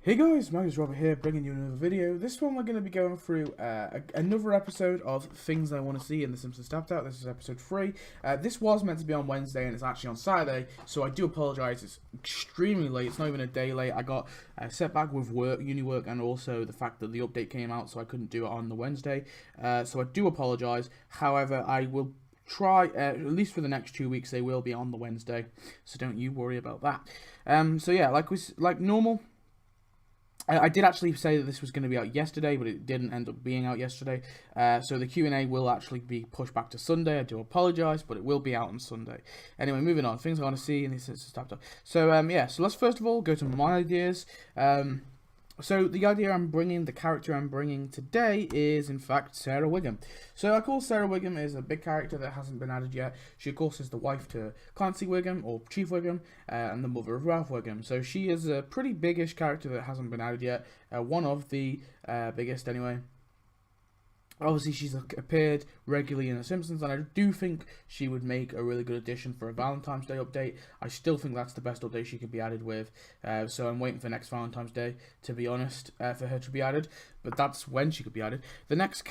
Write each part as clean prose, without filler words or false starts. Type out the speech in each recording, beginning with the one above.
Hey guys, Magnus here, bringing you another video. This one we're going to be going through another episode of Things I Want to See in the Simpsons Tapped Out. This is episode 3. This was meant to be on Wednesday and it's actually on Saturday, so I do apologise. It's extremely late. It's not even a day late. I got set back with work, uni work, and also the fact that the update came out, so I couldn't do it on the Wednesday. So I do apologise. However, I will try, at least for the next 2 weeks, they will be on the Wednesday, so don't you worry about that. So yeah, like normal. I did actually say that this was going to be out yesterday, but it didn't end up being out yesterday. So the Q&A will actually be pushed back to Sunday. I do apologise, but it will be out on Sunday. Anyway, moving on. Things I want to see in this tapped up. So yeah. So let's first of all go to my ideas. So the idea I'm bringing, the character I'm bringing today is in fact Sarah Wiggum. So I call Sarah Wiggum is a big character that hasn't been added yet. She of course is the wife to Clancy Wiggum, or Chief Wiggum, and the mother of Ralph Wiggum. So she is a pretty biggish character that hasn't been added yet. One of the biggest anyway. Obviously, she's appeared regularly in The Simpsons, and I do think she would make a really good addition for a Valentine's Day update. I still think that's the best update she could be added with, so I'm waiting for next Valentine's Day, to be honest, for her to be added, but that's when she could be added. The next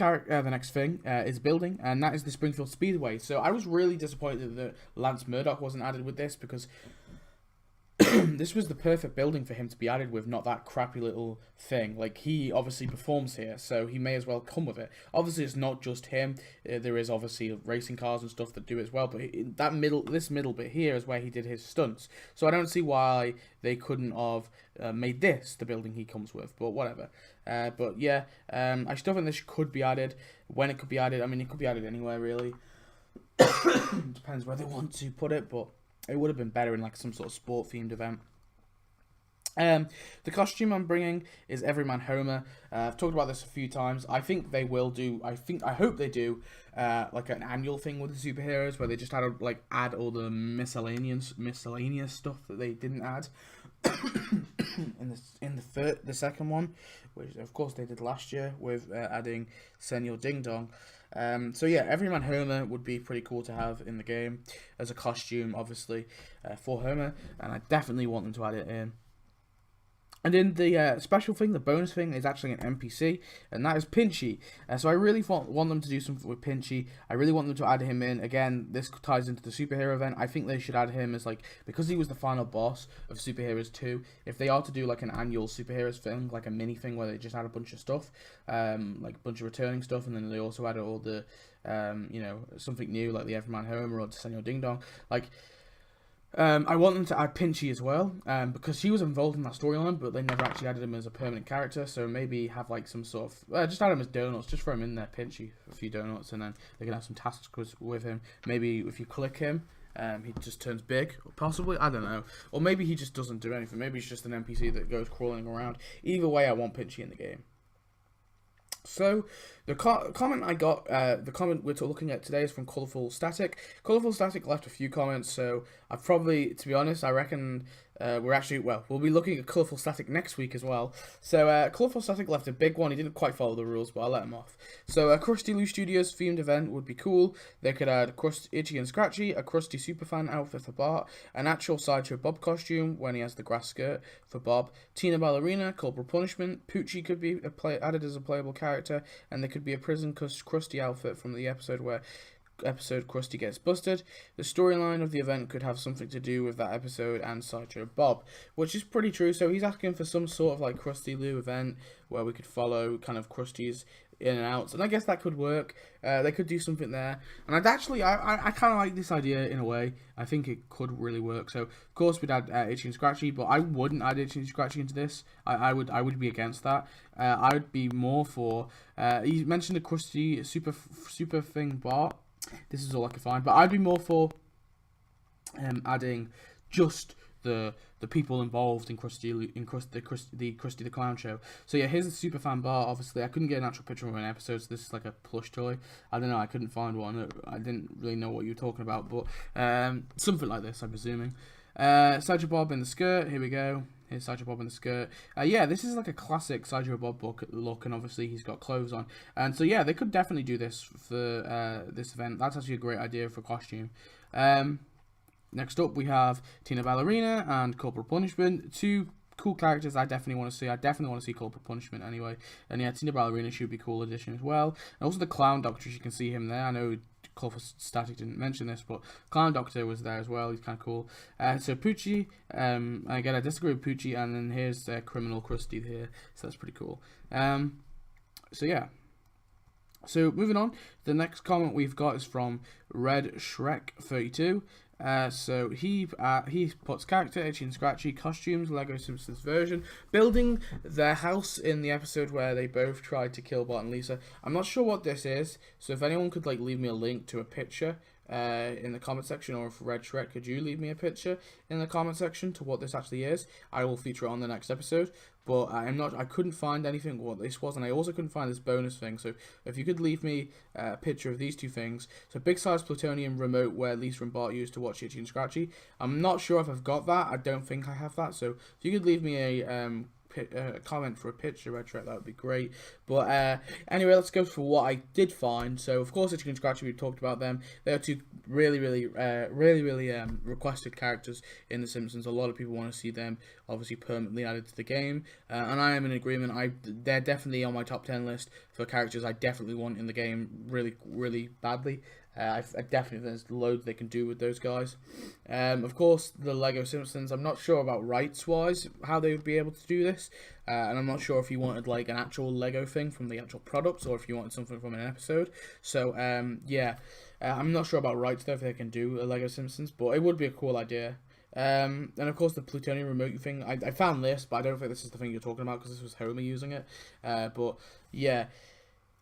thing is building, and that is the Springfield Speedway. So I was really disappointed that Lance Murdoch wasn't added with this, because this was the perfect building for him to be added with, not that crappy little thing. Like, he obviously performs here, so he may as well come with it. Obviously, it's not just him. There is obviously racing cars and stuff that do it as well, but this middle bit here is where he did his stunts. So I don't see why they couldn't have made this the building he comes with, but whatever. But yeah, I still think this could be added. When it could be added, I mean, it could be added anywhere, really. Depends where they want to put it, but it would have been better in like some sort of sport-themed event. The costume I'm bringing is Everyman Homer. I've talked about this a few times. I think they will do. I hope they do like an annual thing with the superheroes where they just add all the miscellaneous stuff that they didn't add in the second one, which of course they did last year with adding Senor Ding Dong. So yeah, Everyman Homer would be pretty cool to have in the game as a costume, obviously, for Homer, and I definitely want them to add it in. And then the special thing, the bonus thing, is actually an NPC, and that is Pinchy. So I really want them to do something with Pinchy. I really want them to add him in. Again, this ties into the superhero event. I think they should add him as, like, because he was the final boss of Superheroes 2, if they are to do, like, an annual Superheroes thing, like a mini thing where they just add a bunch of stuff, like a bunch of returning stuff, and then they also add all the, you know, something new, like the Everyman Homer or the Senor Ding Dong, like, I want them to add Pinchy as well, because he was involved in that storyline, but they never actually added him as a permanent character, so maybe have like some sort of, just add him as donuts, just throw him in there, Pinchy, a few donuts, and then they can have some tasks with him. Maybe if you click him, he just turns big, possibly, I don't know, or maybe he just doesn't do anything, maybe he's just an NPC that goes crawling around. Either way, I want Pinchy in the game. So, the comment I got, the comment we're looking at today is from Colourful Static. Colourful Static left a few comments, so I've probably, to be honest, I reckon we'll be looking at Colourful Static next week as well. So, Colourful Static left a big one. He didn't quite follow the rules, but I'll let him off. So, a Krusty Lou Studios themed event would be cool. They could add Itchy and Scratchy, a Krusty Superfan outfit for Bart, an actual Sideshow Bob costume when he has the grass skirt for Bob, Tina Ballerina, Corporal Punishment, Poochie could be added as a playable character, and there could be a prison Krusty outfit from the episode Krusty gets busted. The storyline of the event could have something to do with that episode and Sideshow Bob, which is pretty true. So he's asking for some sort of like Krusty Lou event where we could follow kind of Krusty's in and outs, and I guess that could work. They could do something there, and I kind of like this idea in a way. I think it could really work. So of course we'd add Itchy and Scratchy, but I wouldn't add Itchy and Scratchy into this. I would be against that. I would be more for. He mentioned a Krusty super thing Bart. This is all I can find, but I'd be more for adding just the people involved in the Krusty the Clown show. So yeah, here's the super fan Bart. Obviously, I couldn't get an actual picture of an episode, so this is like a plush toy. I don't know, I couldn't find one. I didn't really know what you were talking about, but something like this, I'm presuming. Sideshow Bob in the skirt. Here we go. Here's Sideshow Bob in the skirt. Yeah, this is like a classic Sideshow Bob look, and obviously he's got clothes on. And so yeah, they could definitely do this for this event. That's actually a great idea for a costume. Next up, we have Tina Ballerina and Corporal Punishment, two cool characters I definitely want to see. I definitely want to see Corporal Punishment anyway. And yeah, Tina Ballerina should be a cool addition as well. And also the Clown Doctor, you can see him there. I know Clover Static didn't mention this, but Clown Doctor was there as well. He's kind of cool. So Poochie, again, I disagree with Poochie, and then here's Criminal Krusty here. So that's pretty cool. So yeah. So moving on, the next comment we've got is from Red Shrek 32. So he puts character Itchy and Scratchy costumes, Lego Simpsons version, building their house in the episode where they both tried to kill Bart and Lisa. I'm not sure what this is, so if anyone could like leave me a link to a picture in the comment section, or if Red Shrek, could you leave me a picture in the comment section to what this actually is? I will feature it on the next episode. But I couldn't find anything what this was, and I also couldn't find this bonus thing. So if you could leave me a picture of these two things. So big size plutonium remote where Lisa and Bart used to watch Itchy and Scratchy. I'm not sure if I've got that. I don't think I have that. So if you could leave me a comment for a picture, Red Shrek, that would be great. But anyway, let's go for what I did find. So of course, Itchy and Scratchy, we talked about them. They are two really requested characters in The Simpsons. A lot of people want to see them obviously permanently added to the game, and I am in agreement. They're definitely on my top 10 list for characters I definitely want in the game really badly. I definitely, there's loads they can do with those guys. Of course, the Lego Simpsons, I'm not sure about rights-wise how they would be able to do this. And I'm not sure if you wanted like an actual Lego thing from the actual products, or if you wanted something from an episode. So, yeah, I'm not sure about rights though, if they can do a Lego Simpsons, but it would be a cool idea. And of course the plutonium remote thing, I found this, but I don't think this is the thing you're talking about, because this was Homer using it. But yeah.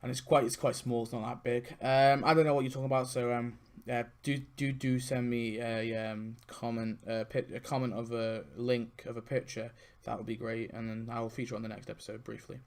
And it's quite small. It's not that big. I don't know what you're talking about. So do send me a comment, a comment of a link of a picture. That would be great, and then I will feature it on the next episode briefly.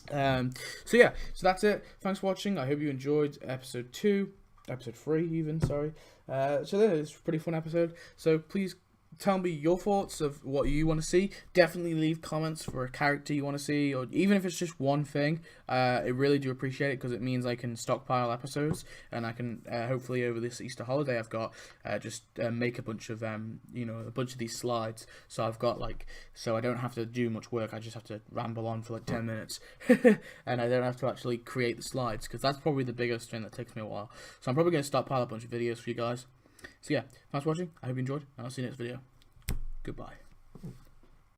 So yeah, so that's it. Thanks for watching. I hope you enjoyed episode 3 even. Sorry. So yeah, it's a pretty fun episode. So please tell me your thoughts of what you want to see. Definitely leave comments for a character you want to see, or even if it's just one thing. I really do appreciate it, because it means I can stockpile episodes, and I can hopefully over this Easter holiday I've got just make a bunch of a bunch of these slides. So I've got so I don't have to do much work. I just have to ramble on for like 10 minutes, and I don't have to actually create the slides, because that's probably the biggest thing that takes me a while. So I'm probably going to stockpile a bunch of videos for you guys. So yeah, thanks for watching. I hope you enjoyed, and I'll see you next video. Goodbye.